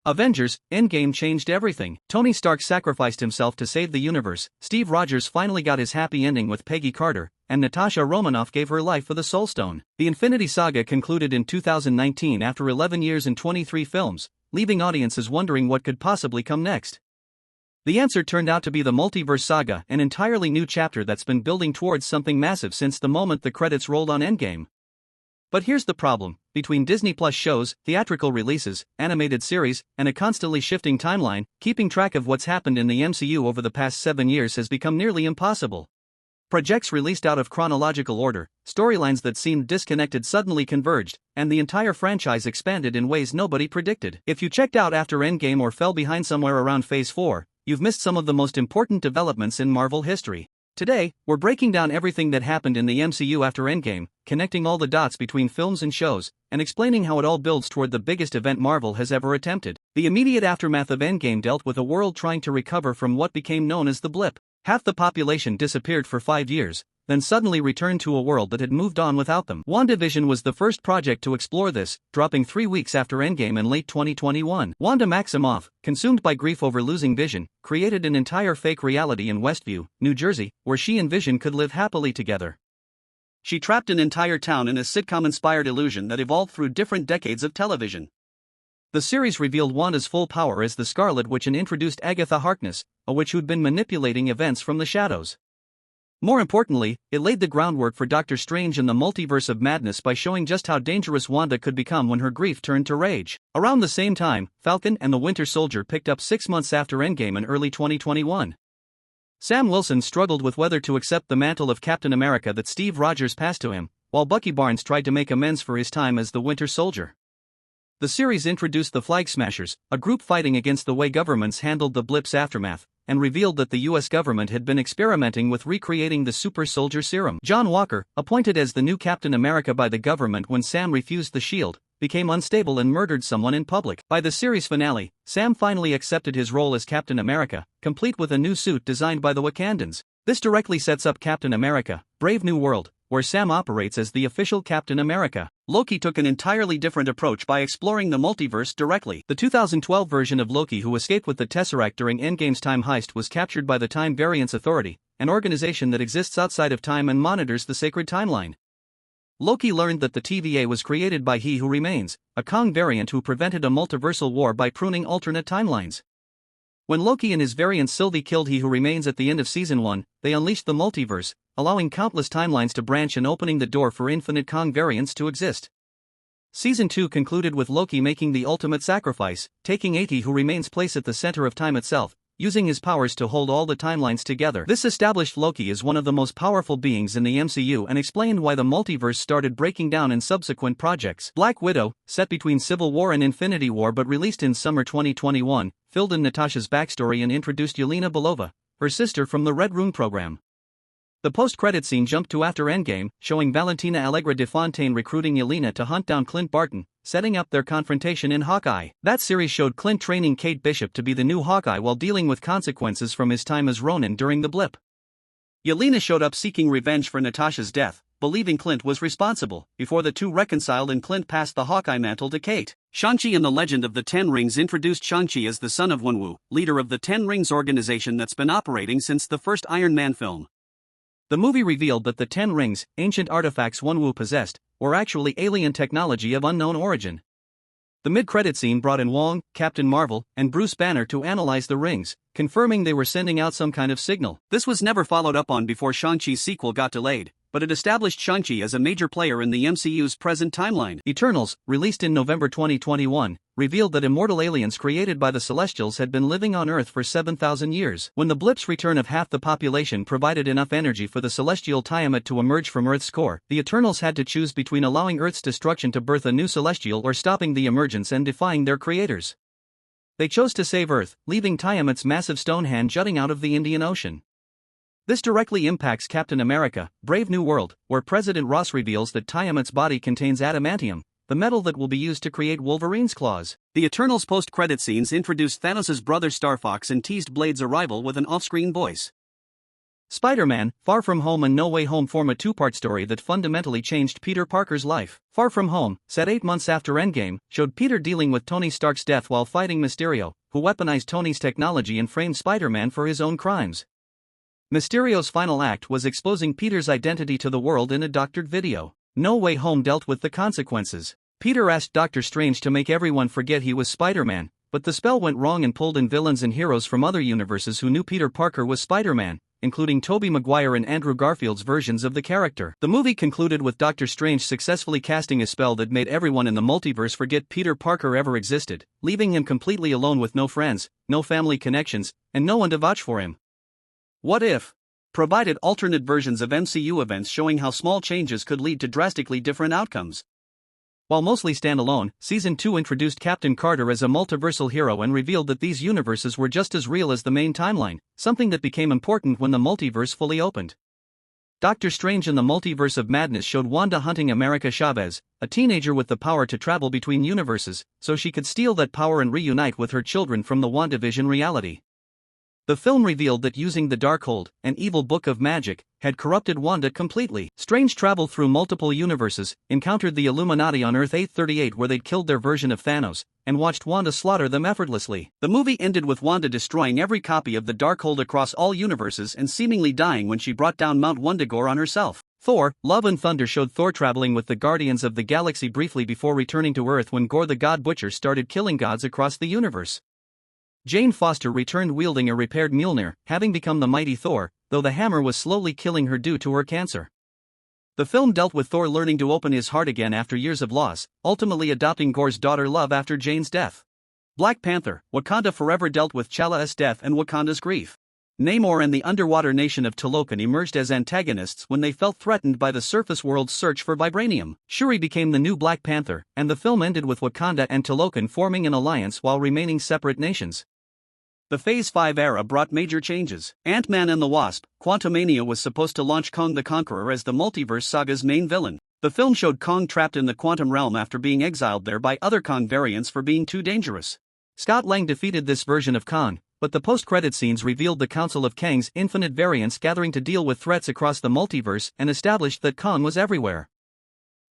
Avengers: Endgame changed everything. Tony Stark sacrificed himself to save the universe, Steve Rogers finally got his happy ending with Peggy Carter, and Natasha Romanoff gave her life for the Soul Stone. The Infinity Saga concluded in 2019 after 11 years and 23 films, leaving audiences wondering what could possibly come next. The answer turned out to be the Multiverse Saga, an entirely new chapter that's been building towards something massive since the moment the credits rolled on Endgame. But here's the problem: between Disney Plus shows, theatrical releases, animated series, and a constantly shifting timeline, keeping track of what's happened in the MCU over the past 7 years has become nearly impossible. Projects released out of chronological order, storylines that seemed disconnected suddenly converged, and the entire franchise expanded in ways nobody predicted. If you checked out after Endgame or fell behind somewhere around Phase 4, you've missed some of the most important developments in Marvel history. Today, we're breaking down everything that happened in the MCU after Endgame, connecting all the dots between films and shows, and explaining how it all builds toward the biggest event Marvel has ever attempted. The immediate aftermath of Endgame dealt with a world trying to recover from what became known as the blip. Half the population disappeared for 5 years, then suddenly returned to a world that had moved on without them. WandaVision was the first project to explore this, dropping 3 weeks after Endgame in late 2021. Wanda Maximoff, consumed by grief over losing Vision, created an entire fake reality in Westview, New Jersey, where she and Vision could live happily together. She trapped an entire town in a sitcom-inspired illusion that evolved through different decades of television. The series revealed Wanda's full power as the Scarlet Witch and introduced Agatha Harkness, a witch who'd been manipulating events from the shadows. More importantly, it laid the groundwork for Doctor Strange and the Multiverse of Madness by showing just how dangerous Wanda could become when her grief turned to rage. Around the same time, Falcon and the Winter Soldier picked up 6 months after Endgame in early 2021. Sam Wilson struggled with whether to accept the mantle of Captain America that Steve Rogers passed to him, while Bucky Barnes tried to make amends for his time as the Winter Soldier. The series introduced the Flag Smashers, a group fighting against the way governments handled the blip's aftermath, and revealed that the US government had been experimenting with recreating the super soldier serum. John Walker, appointed as the new Captain America by the government when Sam refused the shield, became unstable and murdered someone in public. By the series finale, Sam finally accepted his role as Captain America, complete with a new suit designed by the Wakandans. This directly sets up Captain America: Brave New World, where Sam operates as the official Captain America. Loki took an entirely different approach by exploring the multiverse directly. The 2012 version of Loki who escaped with the Tesseract during Endgame's time heist was captured by the Time Variance Authority, an organization that exists outside of time and monitors the sacred timeline. Loki learned that the TVA was created by He Who Remains, a Kang variant who prevented a multiversal war by pruning alternate timelines. When Loki and his variant Sylvie killed He Who Remains at the end of Season 1, they unleashed the multiverse, allowing countless timelines to branch and opening the door for infinite Kang variants to exist. Season 2 concluded with Loki making the ultimate sacrifice, taking He Who Remains' place at the center of time itself, using his powers to hold all the timelines together. This established Loki as one of the most powerful beings in the MCU and explained why the multiverse started breaking down in subsequent projects. Black Widow, set between Civil War and Infinity War but released in summer 2021, filled in Natasha's backstory and introduced Yelena Belova, her sister from the Red Room program. The post-credit scene jumped to after Endgame, showing Valentina Allegra de Fontaine recruiting Yelena to hunt down Clint Barton, setting up their confrontation in Hawkeye. That series showed Clint training Kate Bishop to be the new Hawkeye while dealing with consequences from his time as Ronin during the blip. Yelena showed up seeking revenge for Natasha's death, believing Clint was responsible, before the two reconciled and Clint passed the Hawkeye mantle to Kate. Shang-Chi and the Legend of the Ten Rings introduced Shang-Chi as the son of Wenwu, leader of the Ten Rings organization that's been operating since the first Iron Man film. The movie revealed that the Ten Rings, ancient artifacts Wenwu possessed, were actually alien technology of unknown origin. The mid-credit scene brought in Wong, Captain Marvel, and Bruce Banner to analyze the rings, confirming they were sending out some kind of signal. This was never followed up on before Shang-Chi's sequel got delayed, but it established Shang-Chi as a major player in the MCU's present timeline. Eternals, released in November 2021, revealed that immortal aliens created by the Celestials had been living on Earth for 7,000 years. When the blip's return of half the population provided enough energy for the Celestial Tiamat to emerge from Earth's core, the Eternals had to choose between allowing Earth's destruction to birth a new Celestial or stopping the emergence and defying their creators. They chose to save Earth, leaving Tiamat's massive stone hand jutting out of the Indian Ocean. This directly impacts Captain America: Brave New World, where President Ross reveals that Tiamat's body contains adamantium, the metal that will be used to create Wolverine's claws. The Eternals post-credit scenes introduced Thanos' brother Star Fox and teased Blade's arrival with an off-screen voice. Spider-Man, Far From Home and No Way Home form a two-part story that fundamentally changed Peter Parker's life. Far From Home, set 8 months after Endgame, showed Peter dealing with Tony Stark's death while fighting Mysterio, who weaponized Tony's technology and framed Spider-Man for his own crimes. Mysterio's final act was exposing Peter's identity to the world in a doctored video. No Way Home dealt with the consequences. Peter asked Doctor Strange to make everyone forget he was Spider-Man, but the spell went wrong and pulled in villains and heroes from other universes who knew Peter Parker was Spider-Man, including Tobey Maguire and Andrew Garfield's versions of the character. The movie concluded with Doctor Strange successfully casting a spell that made everyone in the multiverse forget Peter Parker ever existed, leaving him completely alone with no friends, no family connections, and no one to vouch for him. What If? Provided alternate versions of MCU events showing how small changes could lead to drastically different outcomes. While mostly standalone, Season 2 introduced Captain Carter as a multiversal hero and revealed that these universes were just as real as the main timeline, something that became important when the multiverse fully opened. Doctor Strange in the Multiverse of Madness showed Wanda hunting America Chavez, a teenager with the power to travel between universes, so she could steal that power and reunite with her children from the WandaVision reality. The film revealed that using the Darkhold, an evil book of magic, had corrupted Wanda completely. Strange traveled through multiple universes, encountered the Illuminati on Earth 838 where they'd killed their version of Thanos, and watched Wanda slaughter them effortlessly. The movie ended with Wanda destroying every copy of the Darkhold across all universes and seemingly dying when she brought down Mount Wundagore on herself. Thor, Love and Thunder showed Thor traveling with the Guardians of the Galaxy briefly before returning to Earth when Gore the God Butcher started killing gods across the universe. Jane Foster returned wielding a repaired Mjolnir, having become the mighty Thor, though the hammer was slowly killing her due to her cancer. The film dealt with Thor learning to open his heart again after years of loss, ultimately adopting Gore's daughter Love after Jane's death. Black Panther, Wakanda Forever dealt with T'Challa's death and Wakanda's grief. Namor and the underwater nation of Talokan emerged as antagonists when they felt threatened by the surface world's search for vibranium. Shuri became the new Black Panther, and the film ended with Wakanda and Talokan forming an alliance while remaining separate nations. The Phase 5 era brought major changes. Ant-Man and the Wasp, Quantumania was supposed to launch Kong the Conqueror as the multiverse saga's main villain. The film showed Kong trapped in the quantum realm after being exiled there by other Kong variants for being too dangerous. Scott Lang defeated this version of Kong, but the post-credit scenes revealed the Council of Kang's infinite variants gathering to deal with threats across the multiverse and established that Kong was everywhere.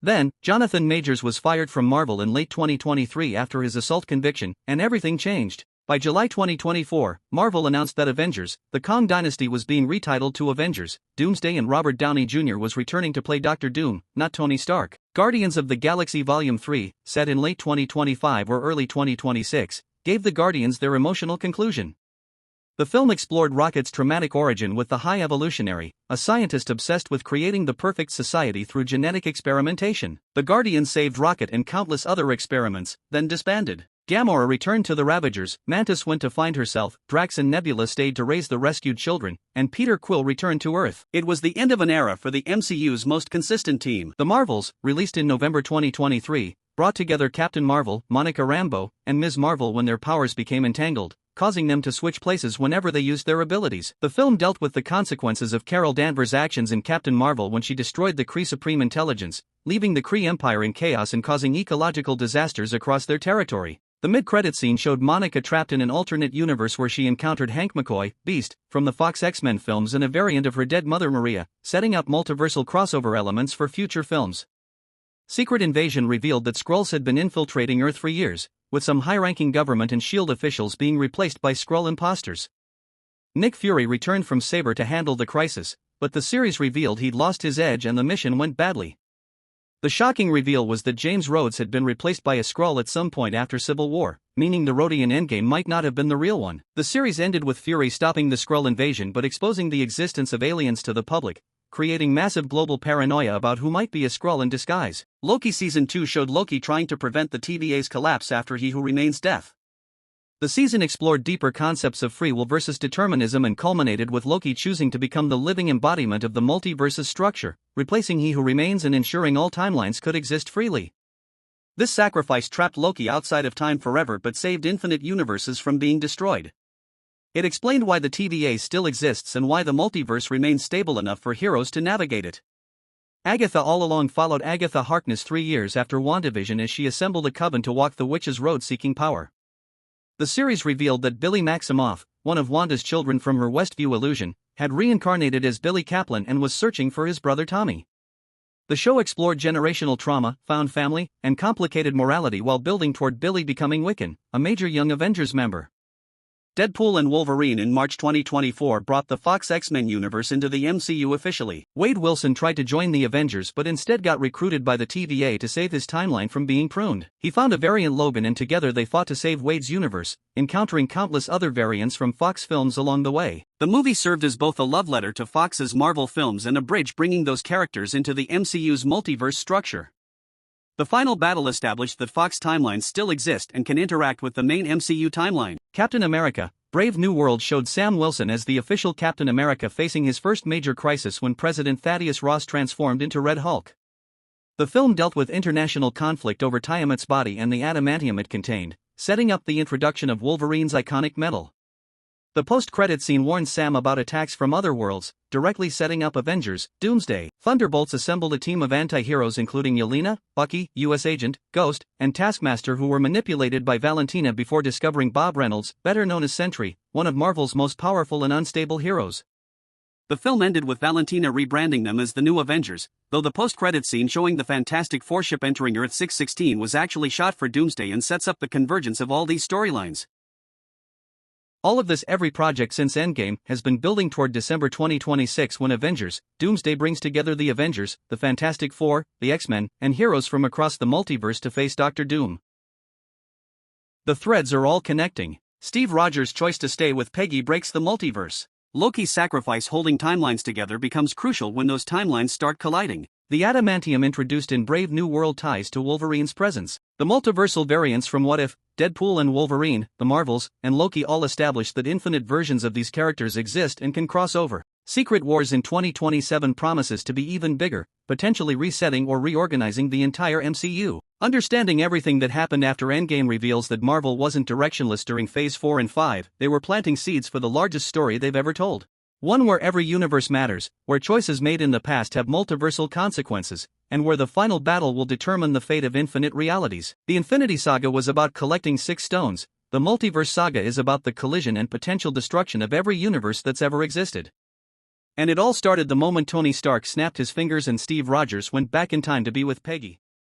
Then, Jonathan Majors was fired from Marvel in late 2023 after his assault conviction, and everything changed. By July 2024, Marvel announced that Avengers, the Kong Dynasty was being retitled to Avengers, Doomsday and Robert Downey Jr. was returning to play Dr. Doom, not Tony Stark. Guardians of the Galaxy Volume 3, set in late 2025 or early 2026, gave the Guardians their emotional conclusion. The film explored Rocket's traumatic origin with the High Evolutionary, a scientist obsessed with creating the perfect society through genetic experimentation. The Guardians saved Rocket and countless other experiments, then disbanded. Gamora returned to the Ravagers, Mantis went to find herself, Drax and Nebula stayed to raise the rescued children, and Peter Quill returned to Earth. It was the end of an era for the MCU's most consistent team. The Marvels, released in November 2023, brought together Captain Marvel, Monica Rambeau, and Ms. Marvel when their powers became entangled, causing them to switch places whenever they used their abilities. The film dealt with the consequences of Carol Danvers' actions in Captain Marvel when she destroyed the Kree Supreme Intelligence, leaving the Kree Empire in chaos and causing ecological disasters across their territory. The mid-credit scene showed Monica trapped in an alternate universe where she encountered Hank McCoy, Beast, from the Fox X-Men films and a variant of her dead mother Maria, setting up multiversal crossover elements for future films. Secret Invasion revealed that Skrulls had been infiltrating Earth for years, with some high-ranking government and S.H.I.E.L.D. officials being replaced by Skrull imposters. Nick Fury returned from Saber to handle the crisis, but the series revealed he'd lost his edge and the mission went badly. The shocking reveal was that James Rhodes had been replaced by a Skrull at some point after Civil War, meaning the Rhodey in Endgame might not have been the real one. The series ended with Fury stopping the Skrull invasion but exposing the existence of aliens to the public, creating massive global paranoia about who might be a Skrull in disguise. Loki Season 2 showed Loki trying to prevent the TVA's collapse after He Who Remains death. The season explored deeper concepts of free will versus determinism and culminated with Loki choosing to become the living embodiment of the multiverse's structure, replacing He Who Remains and ensuring all timelines could exist freely. This sacrifice trapped Loki outside of time forever but saved infinite universes from being destroyed. It explained why the TVA still exists and why the multiverse remains stable enough for heroes to navigate it. Agatha All Along followed Agatha Harkness 3 years after WandaVision as she assembled a coven to walk the witch's road seeking power. The series revealed that Billy Maximoff, one of Wanda's children from her Westview illusion, had reincarnated as Billy Kaplan and was searching for his brother Tommy. The show explored generational trauma, found family, and complicated morality while building toward Billy becoming Wiccan, a major Young Avengers member. Deadpool and Wolverine in March 2024 brought the Fox X-Men universe into the MCU officially. Wade Wilson tried to join the Avengers but instead got recruited by the TVA to save his timeline from being pruned. He found a variant Logan and together they fought to save Wade's universe, encountering countless other variants from Fox films along the way. The movie served as both a love letter to Fox's Marvel films and a bridge bringing those characters into the MCU's multiverse structure. The final battle established that Fox timelines still exist and can interact with the main MCU timeline. Captain America: Brave New World showed Sam Wilson as the official Captain America facing his first major crisis when President Thaddeus Ross transformed into Red Hulk. The film dealt with international conflict over Tiamat's body and the adamantium it contained, setting up the introduction of Wolverine's iconic metal. The post-credit scene warns Sam about attacks from other worlds, directly setting up Avengers: Doomsday. Thunderbolts assembled a team of anti-heroes including Yelena, Bucky, US Agent, Ghost, and Taskmaster, who were manipulated by Valentina before discovering Bob Reynolds, better known as Sentry, one of Marvel's most powerful and unstable heroes. The film ended with Valentina rebranding them as the New Avengers, though the post-credit scene showing the Fantastic Four ship entering Earth 616 was actually shot for Doomsday and sets up the convergence of all these storylines. All of this, every project since Endgame, has been building toward December 2026 when Avengers: Doomsday brings together the Avengers, the Fantastic Four, the X-Men, and heroes from across the multiverse to face Dr. Doom. The threads are all connecting. Steve Rogers' choice to stay with Peggy breaks the multiverse. Loki's sacrifice holding timelines together becomes crucial when those timelines start colliding. The adamantium introduced in Brave New World ties to Wolverine's presence. The multiversal variants from What If, Deadpool and Wolverine, the Marvels, and Loki all establish that infinite versions of these characters exist and can cross over. Secret Wars in 2027 promises to be even bigger, potentially resetting or reorganizing the entire MCU. Understanding everything that happened after Endgame reveals that Marvel wasn't directionless during Phase 4 and 5, they were planting seeds for the largest story they've ever told. One where every universe matters, where choices made in the past have multiversal consequences, and where the final battle will determine the fate of infinite realities. The Infinity Saga was about collecting 6 stones, the Multiverse Saga is about the collision and potential destruction of every universe that's ever existed. And it all started the moment Tony Stark snapped his fingers and Steve Rogers went back in time to be with Peggy.